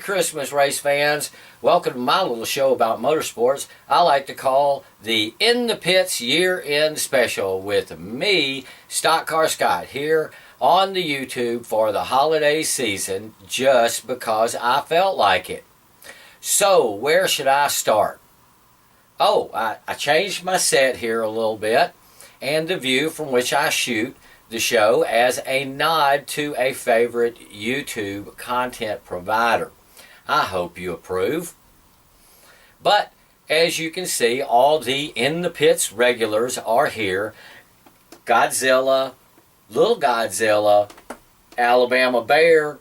Christmas, race fans. Welcome to my little show about motorsports I like to call the In the Pits Year-End Special with me, StockCar Scott, here on the YouTube for the holiday season just because I felt like it. So, where should I start? Oh, I changed my set here a little bit and the view from which I shoot the show as a nod to a favorite YouTube content provider. I hope you approve. But as you can see, all the In the Pits regulars are here. Godzilla, Little Godzilla, Alabama Bear,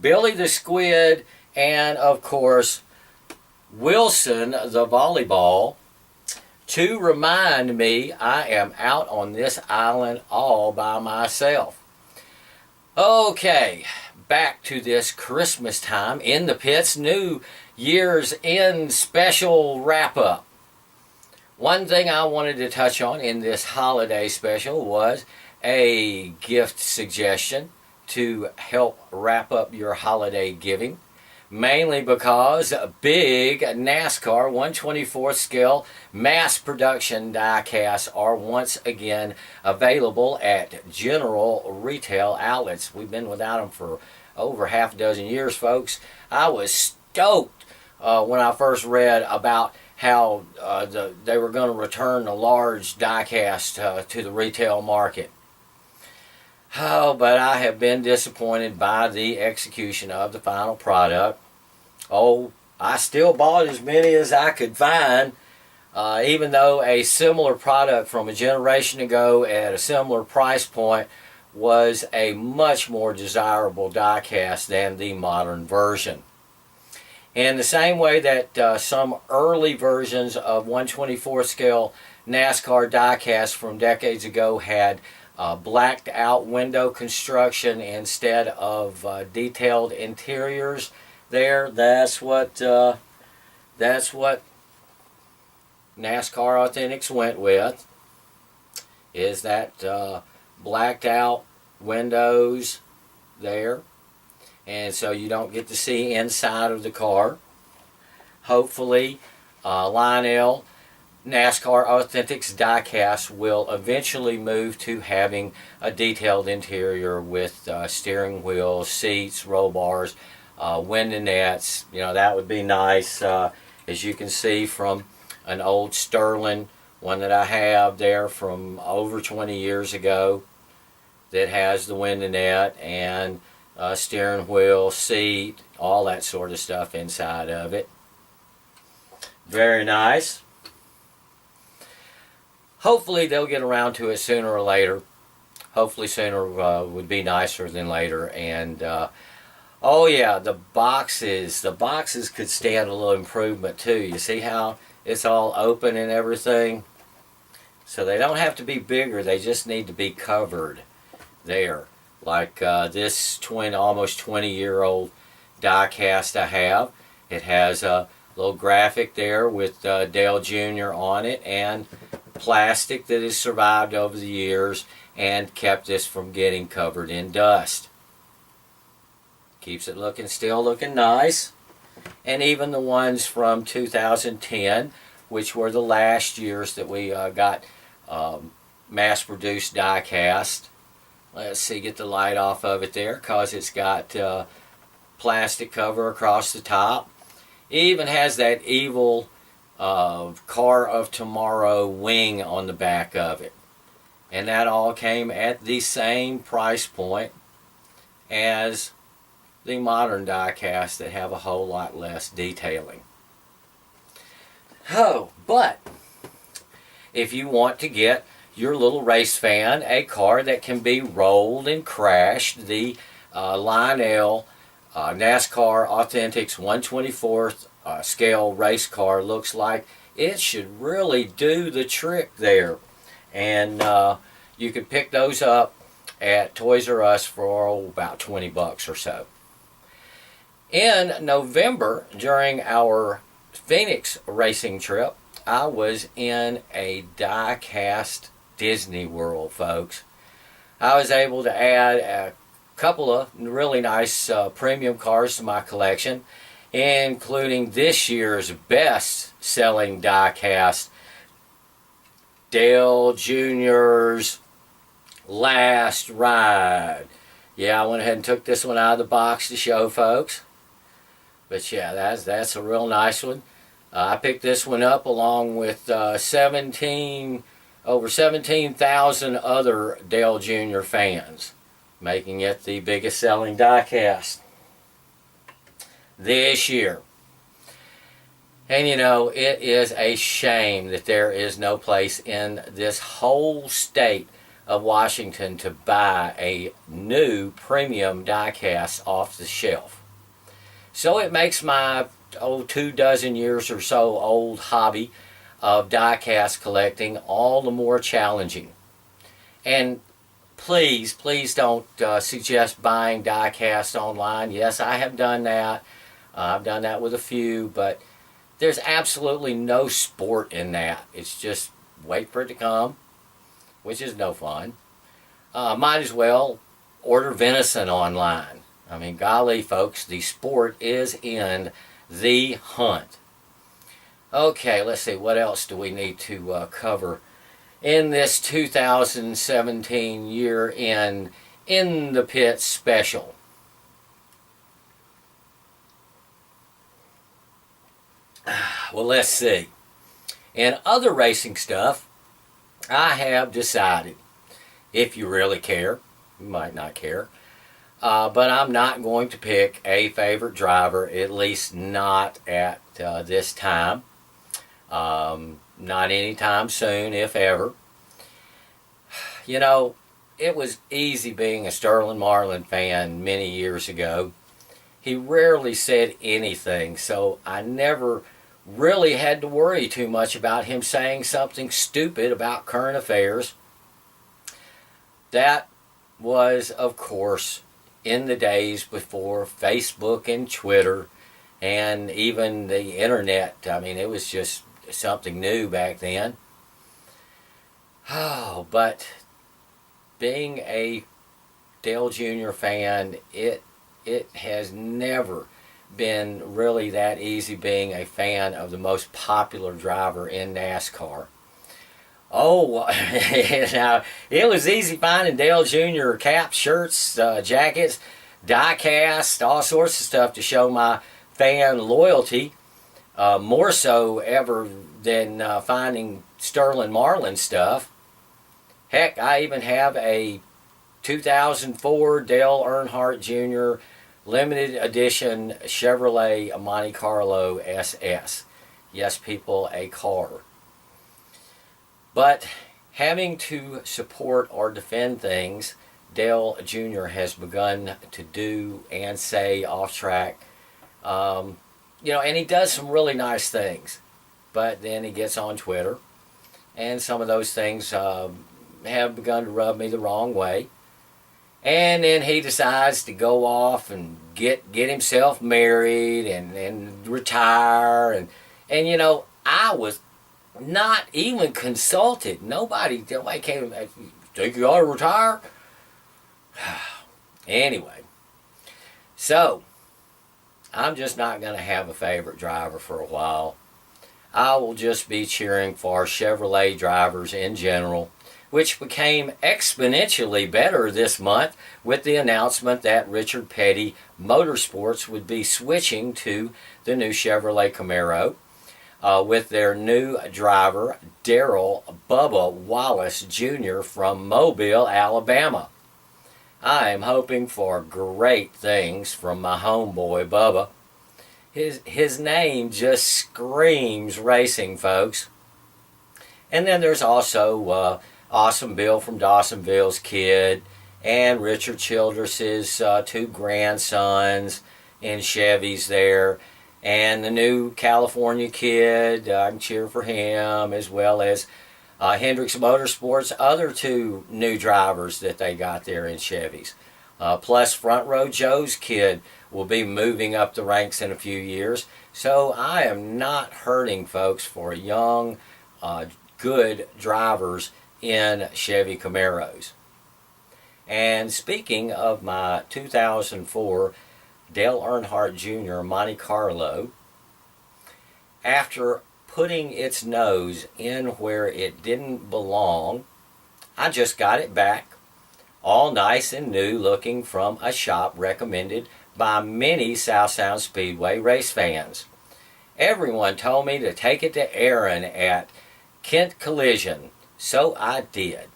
Billy the Squid, and of course Wilson the Volleyball, to remind me I am out on this island all by myself. Okay, back to this Christmas time In the Pits New Year's End special wrap-up. One thing I wanted to touch on in this holiday special was a gift suggestion to help wrap up your holiday giving. Mainly because big NASCAR 1/24 scale mass production die-casts are once again available at general retail outlets. We've been without them for over half a dozen years, folks. I was stoked when I first read about how they were going to return the large die-cast to the retail market. Oh, but I have been disappointed by the execution of the final product. Oh, I still bought as many as I could find, even though a similar product from a generation ago at a similar price point was a much more desirable die-cast than the modern version. In the same way that some early versions of 1/24 scale NASCAR die-casts from decades ago had blacked out window construction instead of detailed interiors there. That's what NASCAR Authentics went with, is that blacked out windows there, and so you don't get to see inside of the car. Hopefully Lionel NASCAR Authentics diecast will eventually move to having a detailed interior with steering wheel, seats, roll bars, window nets. You know, that would be nice. As you can see from an old Sterling, one that I have there from over 20 years ago, that has the window net and steering wheel, seat, all that sort of stuff inside of it. Very nice. Hopefully they'll get around to it sooner or later. Hopefully sooner would be nicer than later. And oh yeah, the boxes could stand a little improvement too. You see how it's all open and everything? So they don't have to be bigger, they just need to be covered there. Like this almost 20-year-old die-cast I have. It has a little graphic there with Dale Jr. on it, and plastic that has survived over the years and kept this from getting covered in dust. Keeps it still looking nice. And even the ones from 2010, which were the last years that we got mass-produced die-cast. Let's see, get the light off of it there, because it's got plastic cover across the top. It even has that evil Car of Tomorrow wing on the back of it. And that all came at the same price point as the modern die-casts that have a whole lot less detailing. Oh, but if you want to get your little race fan a car that can be rolled and crashed, the Lionel NASCAR Authentics 1/24 scale race car looks like it should really do the trick there. And you can pick those up at Toys R Us for about 20 bucks or so. In November, during our Phoenix racing trip, I was in a die-cast Disney World, folks. I was able to add a couple of really nice premium cars to my collection, including this year's best-selling die-cast, Dale Jr.'s Last Ride. Yeah, I went ahead and took this one out of the box to show folks. But yeah, that's a real nice one. I picked this one up along with over 17,000 other Dale Jr. fans, making it the biggest selling die-cast this year. And you know, it is a shame that there is no place in this whole state of Washington to buy a new premium die-cast off the shelf. So it makes my 2 dozen years or so old hobby of die-cast collecting all the more challenging. And please don't suggest buying die-cast online. Yes, I have done that. I've done that with a few, but there's absolutely no sport in that. It's just wait for it to come, which is no fun. Might as well order venison online. I mean, golly, folks, the sport is in the hunt. Okay, let's see, what else do we need to cover in this 2017 year-end In the Pit special? Well, let's see. In other racing stuff, I have decided, if you really care, you might not care, but I'm not going to pick a favorite driver, at least not at this time. Not anytime soon, if ever. You know, it was easy being a Sterling Marlin fan many years ago. He rarely said anything, so I never really had to worry too much about him saying something stupid about current affairs. That was, of course, in the days before Facebook and Twitter and even the internet. I mean, it was just something new back then. Oh, but being a Dale Jr. fan, it has never been really that easy being a fan of the most popular driver in NASCAR. Oh, now, it was easy finding Dale Jr. caps, shirts, jackets, die-cast, all sorts of stuff to show my fan loyalty. More so ever than finding Sterling Marlin stuff. Heck, I even have a 2004 Dale Earnhardt Jr. limited edition Chevrolet Monte Carlo SS. Yes, people, a car. But having to support or defend things Dale Jr. has begun to do and say off track, you know, and he does some really nice things, but then he gets on Twitter, and some of those things have begun to rub me the wrong way. And then he decides to go off and get himself married and retire. And you know, I was not even consulted. Nobody came, think you ought to retire? Anyway, so I'm just not going to have a favorite driver for a while. I will just be cheering for Chevrolet drivers in general, which became exponentially better this month with the announcement that Richard Petty Motorsports would be switching to the new Chevrolet Camaro with their new driver, Darrell Bubba Wallace Jr. from Mobile, Alabama. I am hoping for great things from my homeboy Bubba. His name just screams racing, folks. And then there's also Awesome Bill from Dawsonville's Kid, and Richard Childress's 2 grandsons in Chevys there, and the new California Kid. I can cheer for him, as well as Hendricks Motorsports' other 2 new drivers that they got there in Chevys. Plus Front Row Joe's kid will be moving up the ranks in a few years. So I am not hurting, folks, for young, good drivers in Chevy Camaros. And speaking of my 2004 Dale Earnhardt Jr. Monte Carlo, after putting its nose in where it didn't belong, I just got it back, all nice and new looking, from a shop recommended by many South Sound Speedway race fans. Everyone told me to take it to Aaron at Kent Collision, so I did.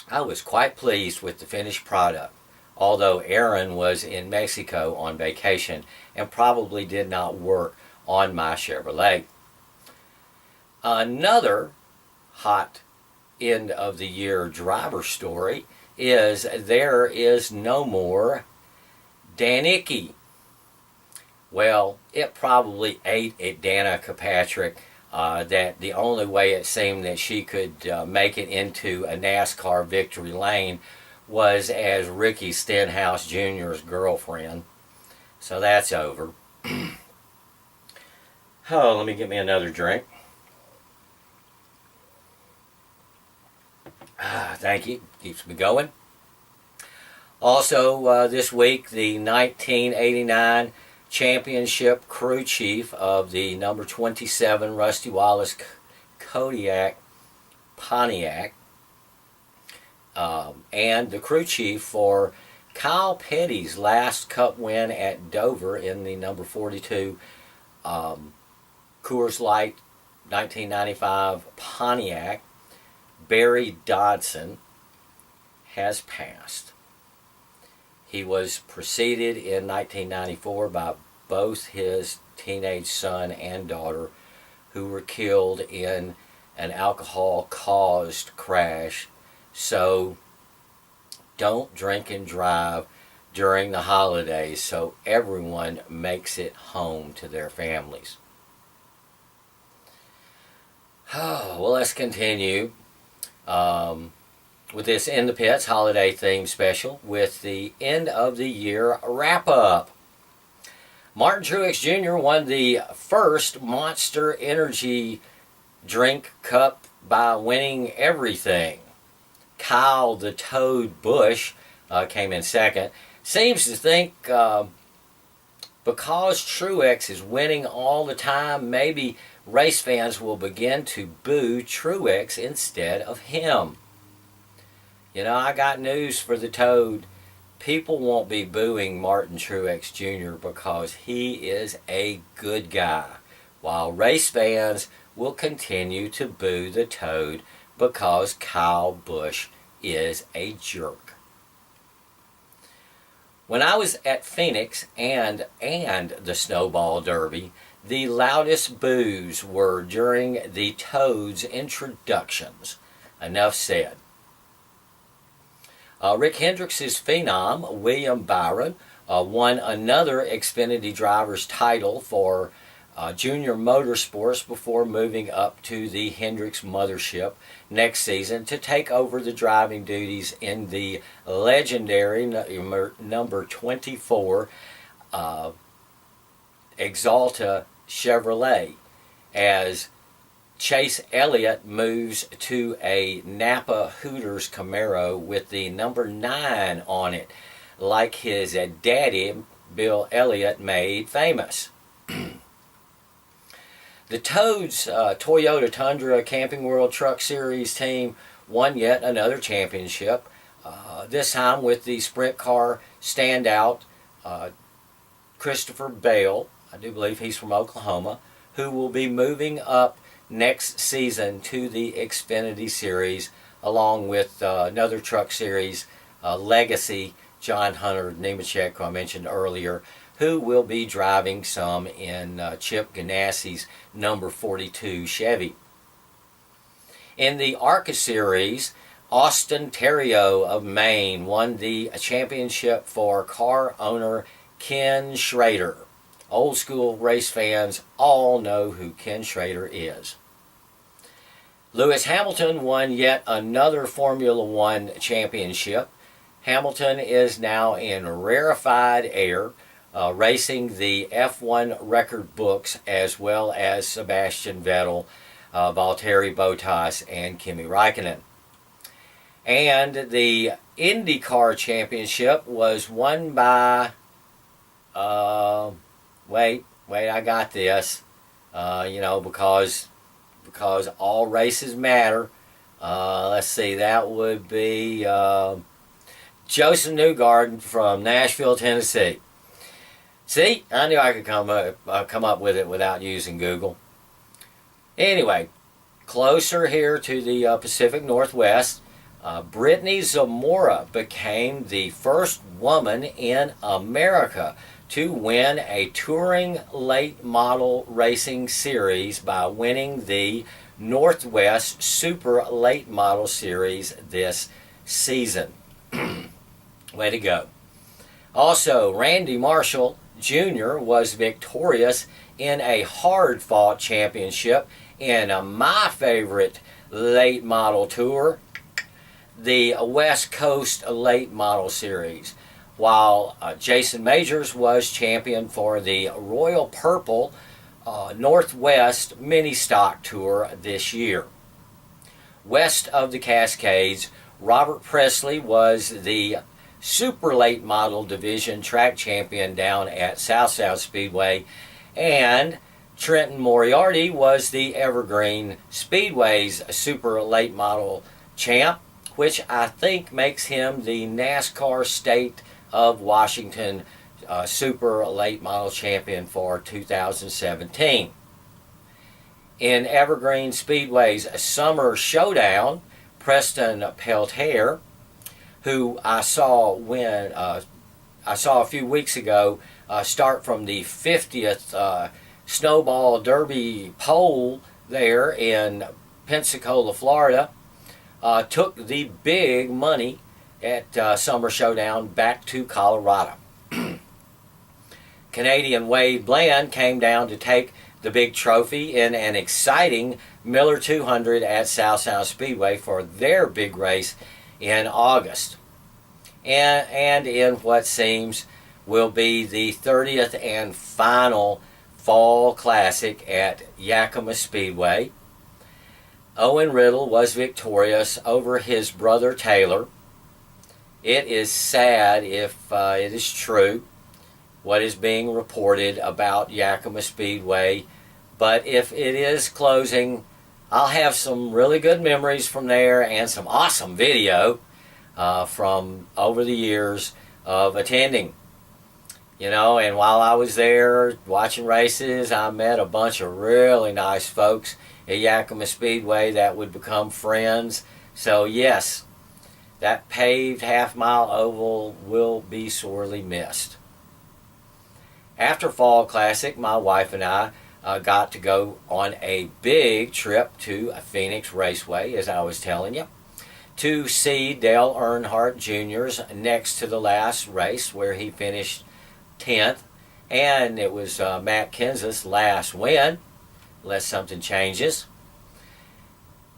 I was quite pleased with the finished product, although Aaron was in Mexico on vacation and probably did not work on my Chevrolet. Another hot end of the year driver story is there is no more Danicki. Well, it probably ate at Danica Patrick that the only way it seemed that she could make it into a NASCAR victory lane was as Ricky Stenhouse Jr.'s girlfriend. So that's over. Oh, let me get me another drink. Thank you. Keeps me going. Also, this week, the 1989 championship crew chief of the number 27 Rusty Wallace Kodiak Pontiac, and the crew chief for Kyle Petty's last Cup win at Dover in the number 42 Coors Light 1995 Pontiac, Barry Dodson, has passed. He was preceded in 1994 by both his teenage son and daughter, who were killed in an alcohol-caused crash. So don't drink and drive during the holidays so everyone makes it home to their families. Oh, well, let's continue with this In the Pits holiday theme special with the end of the year wrap up. Martin Truex Jr. won the first Monster Energy drink cup by winning everything. Kyle the Toad Busch came in second. Seems to think because Truex is winning all the time, maybe race fans will begin to boo Truex instead of him. You know, I got news for the Toad. People won't be booing Martin Truex Jr. because he is a good guy, while race fans will continue to boo the Toad because Kyle Busch is a jerk. When I was at Phoenix and the Snowball Derby, the loudest boos were during the Toad's introductions. Enough said. Rick Hendricks's Phenom, William Byron, won another Xfinity driver's title for Junior Motorsports before moving up to the Hendricks Mothership next season to take over the driving duties in the legendary number 24 Exalta Chevrolet, as Chase Elliott moves to a Napa Hooters Camaro with the number 9 on it, like his daddy, Bill Elliott, made famous. The Toads Toyota Tundra Camping World Truck Series team won yet another championship, this time with the sprint car standout Christopher Bale. I do believe he's from Oklahoma, who will be moving up next season to the Xfinity Series, along with another truck series legacy, John Hunter Nemechek, who I mentioned earlier, who will be driving some in Chip Ganassi's number 42 Chevy. In the ARCA Series, Austin Terrio of Maine won the championship for car owner Ken Schrader. Old school race fans all know who Ken Schrader is. Lewis Hamilton won yet another Formula One championship. Hamilton is now in rarefied air, racing the F1 record books, as well as Sebastian Vettel, Valtteri Bottas, and Kimi Räikkönen. And the IndyCar Championship was won by, wait, I got this, because all races matter. Let's see, that would be Joseph Newgarden from Nashville, Tennessee. See, I knew I could come up with it without using Google. Anyway, closer here to the Pacific Northwest, Brittany Zamora became the first woman in America to win a touring late model racing series by winning the Northwest Super Late Model Series this season. Way to go. Also, Randy Marshall Jr. was victorious in a hard-fought championship in my favorite late model tour, the West Coast Late Model Series, while Jason Majors was champion for the Royal Purple Northwest Mini Stock Tour this year. West of the Cascades, Robert Presley was the Super Late Model Division track champion down at South Speedway, and Trenton Moriarty was the Evergreen Speedway's Super Late Model champ, which I think makes him the NASCAR State of Washington Super Late Model champion for 2017. In Evergreen Speedway's Summer Showdown, Preston Peltier, who I saw a few weeks ago start from the 50th Snowball Derby pole there in Pensacola, Florida, took the big money at Summer Showdown back to Colorado. Canadian Wade Bland came down to take the big trophy in an exciting Miller 200 at South Speedway for their big race in August. And in what seems will be the 30th and final Fall Classic at Yakima Speedway, Owen Riddle was victorious over his brother Taylor. It is sad, if it is true, what is being reported about Yakima Speedway, but if it is closing, I'll have some really good memories from there and some awesome video from over the years of attending. And while I was there watching races, I met a bunch of really nice folks at Yakima Speedway that would become friends. So yes, that paved half-mile oval will be sorely missed. After Fall Classic, my wife and I got to go on a big trip to Phoenix Raceway, as I was telling you, to see Dale Earnhardt Jr.'s next to the last race, where he finished 10th, and it was Matt Kenseth's last win, unless something changes.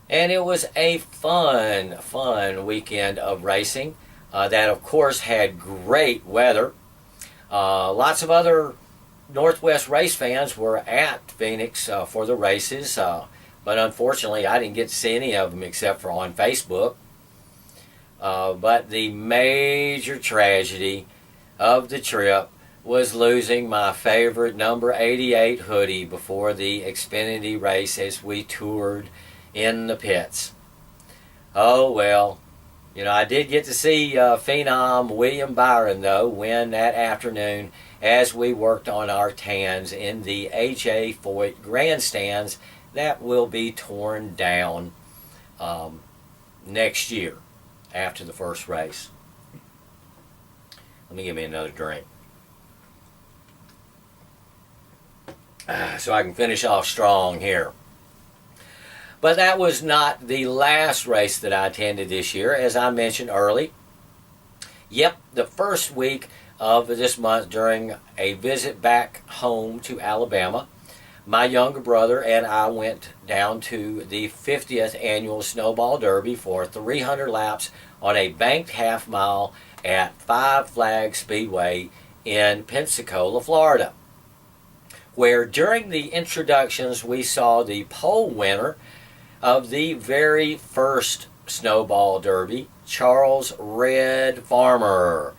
And it was a fun weekend of racing that, of course, had great weather. Lots of other Northwest race fans were at Phoenix for the races, but unfortunately I didn't get to see any of them except for on Facebook. But the major tragedy of the trip was losing my favorite number 88 hoodie before the Xfinity race as we toured in the pits. Oh well, I did get to see Phenom William Byron, though, win that afternoon as we worked on our tans in the H.A. Foyt grandstands that will be torn down next year after the first race. Let me give me another drink, so I can finish off strong here. But that was not the last race that I attended this year, as I mentioned early. Yep, the first week of this month, during a visit back home to Alabama, my younger brother and I went down to the 50th annual Snowball Derby for 300 laps on a banked half mile at Five Flags Speedway in Pensacola, Florida, where during the introductions we saw the pole winner of the very first Snowball Derby, Charles Red Farmer,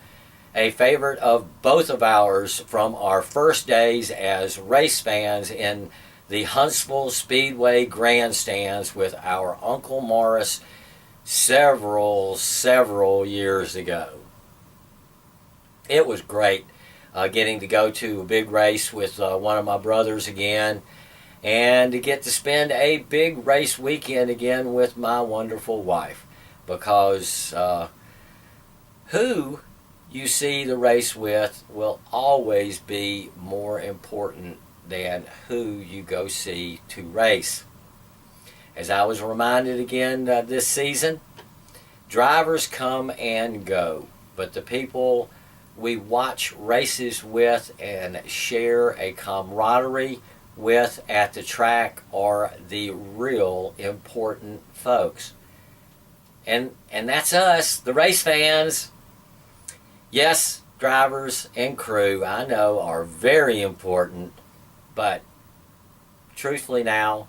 a favorite of both of ours from our first days as race fans in the Huntsville Speedway grandstands with our Uncle Morris several years ago. It was great getting to go to a big race with one of my brothers again, and to get to spend a big race weekend again with my wonderful wife, because who you see the race with will always be more important than who you go see to race. As I was reminded again this season, drivers come and go, but the people we watch races with and share a camaraderie with at the track are the real important folks. And that's us, the race fans. Yes, drivers and crew, I know, are very important, but truthfully now,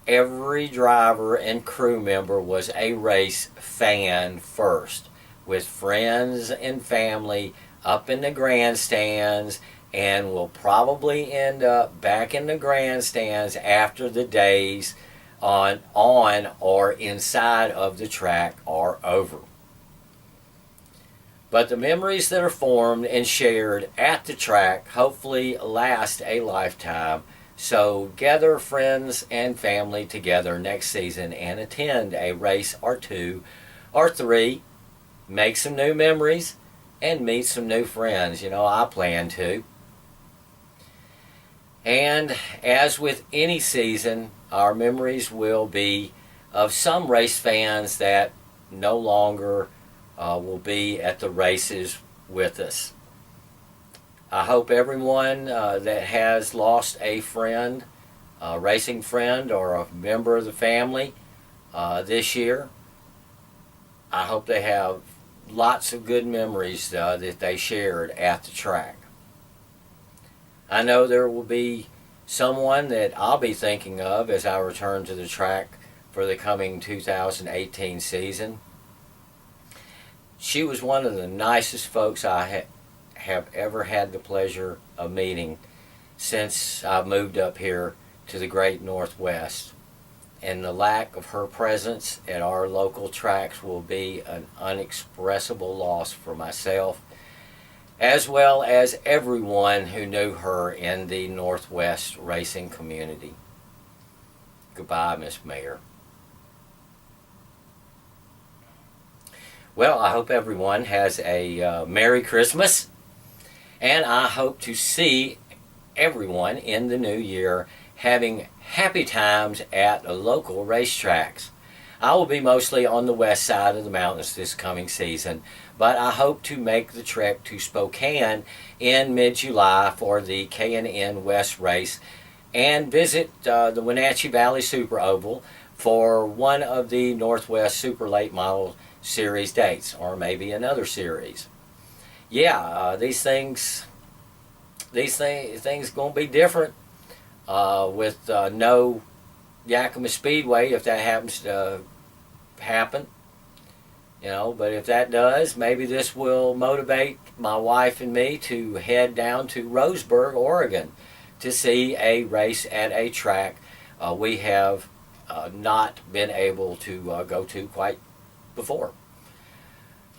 every driver and crew member was a race fan first, with friends and family up in the grandstands, and will probably end up back in the grandstands after the days on or inside of the track are over. But the memories that are formed and shared at the track hopefully last a lifetime. So gather friends and family together next season and attend a race or two or three. Make some new memories and meet some new friends. You know, I plan to. And as with any season, our memories will be of some race fans that no longer will be at the races with us. I hope everyone that has lost a friend, a racing friend, or a member of the family this year, I hope they have lots of good memories that they shared at the track. I know there will be someone that I'll be thinking of as I return to the track for the coming 2018 season. She was one of the nicest folks I have ever had the pleasure of meeting since I moved up here to the great Northwest. And the lack of her presence at our local tracks will be an unexpressible loss for myself, as well as everyone who knew her in the Northwest racing community. Goodbye, Miss Mayor. Well, I hope everyone has a Merry Christmas, and I hope to see everyone in the new year having happy times at the local racetracks. I will be mostly on the west side of the mountains this coming season, but I hope to make the trek to Spokane in mid-July for the K&N West race and visit the Wenatchee Valley Super Oval for one of the Northwest Super Late Model Series dates, or maybe another series. Yeah, these things gonna be different with no Yakima Speedway, if that happens to happen. You know, but if that does, maybe this will motivate my wife and me to head down to Roseburg, Oregon, to see a race at a track we have not been able to go to quite before.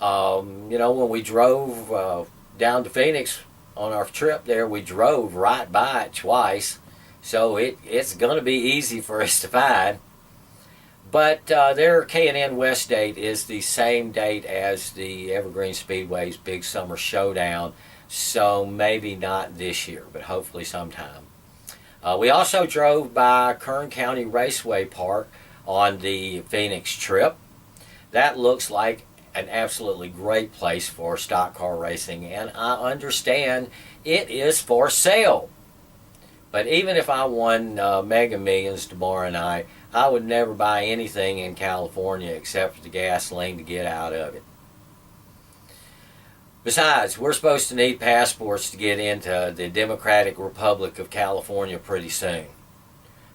You know, when we drove down to Phoenix on our trip there, we drove right by it twice, so it's going to be easy for us to find. But their K&N West date is the same date as the Evergreen Speedway's Big Summer Showdown, so maybe not this year, but hopefully sometime. We also drove by Kern County Raceway Park on the Phoenix trip. That looks like an absolutely great place for stock car racing, and I understand it is for sale. But even if I won Mega Millions tomorrow night, I would never buy anything in California except for the gasoline to get out of it. Besides, we're supposed to need passports to get into the Democratic Republic of California pretty soon.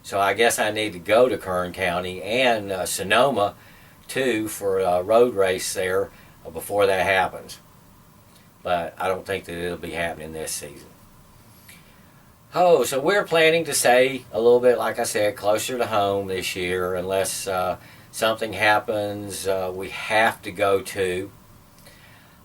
So I guess I need to go to Kern County and Sonoma 2 for a road race there before that happens. But I don't think that it'll be happening this season. Oh, so we're planning to stay a little bit, like I said, closer to home this year, unless something happens we have to go to.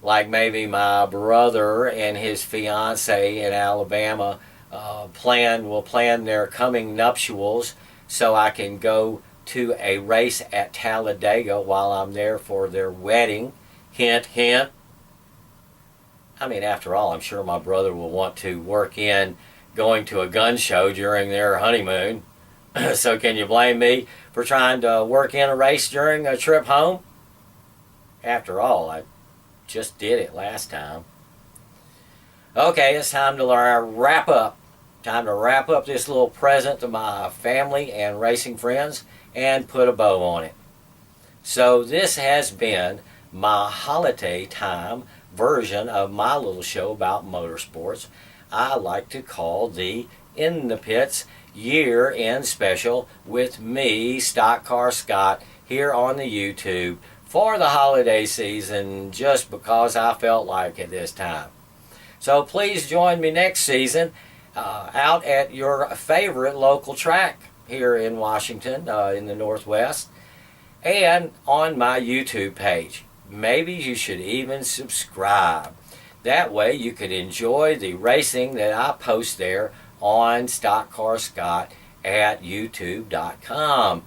Like maybe my brother and his fiance in Alabama will plan their coming nuptials, so I can go to a race at Talladega while I'm there for their wedding. Hint, hint. I mean, after all, I'm sure my brother will want to work in going to a gun show during their honeymoon. So can you blame me for trying to work in a race during a trip home? After all, I just did it last time. Okay, it's time to wrap up. Time to wrap up this little present to my family and racing friends and put a bow on it. So this has been my holiday time version of my little show about motorsports. I like to call the In the Pits year-end special with me, StockCar Scott, here on the YouTube for the holiday season, just because I felt like it this time. So please join me next season out at your favorite local track here in Washington, in the Northwest, and on my YouTube page. Maybe you should even subscribe. That way you can enjoy the racing that I post there on StockCar Scott at YouTube.com.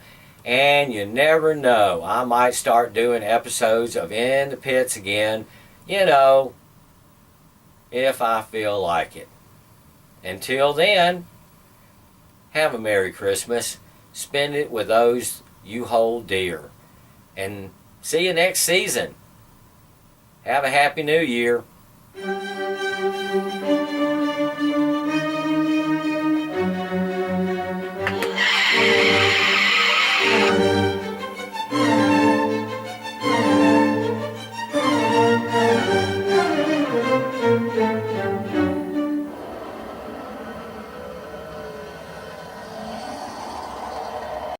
And you never know, I might start doing episodes of In the Pits again, if I feel like it. Until then, have a Merry Christmas. Spend it with those you hold dear. And see you next season. Have a Happy New Year.